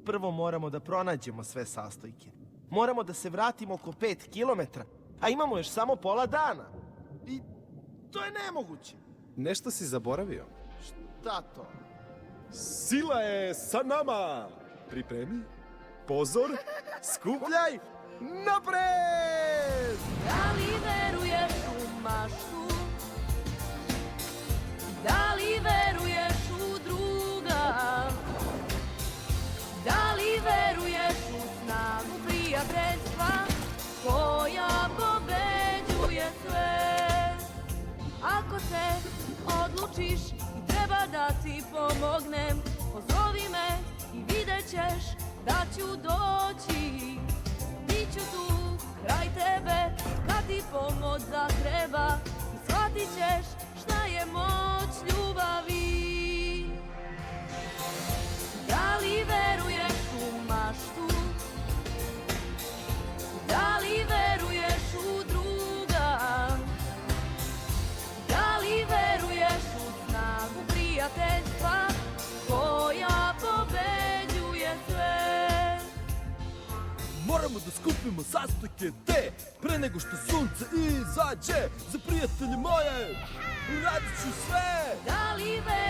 Prvo moramo da pronađemo sve sastojke. Moramo da se vratimo oko 5 kilometra, a imamo još samo pola dana. I to je nemoguće. Nešto si zaboravio. Šta to? Sila je sa nama! Pripremi, pozor, skupljaj, napred! Da li veruješ u maštu? Da li veruješ u druga? Da li veruješ u snagu prijateljstva koja pobeđuje sve? Ako se odlučiš i treba da ti pomognem, pozovi me i vidjet ćeš da ću doći. Biću tu kraj tebe kad ti pomoć zatreba i shvatit ćeš šta je moć ljubavi. Da li veruješ u maštu? Da li veruješ u druga? Da li veruješ u snagu prijateljstva koja pobeđuje sve? Moramo da skupimo sastojke te pre nego što sunce izađe. Za prijatelje moje uradit ću sve. Da li veruješ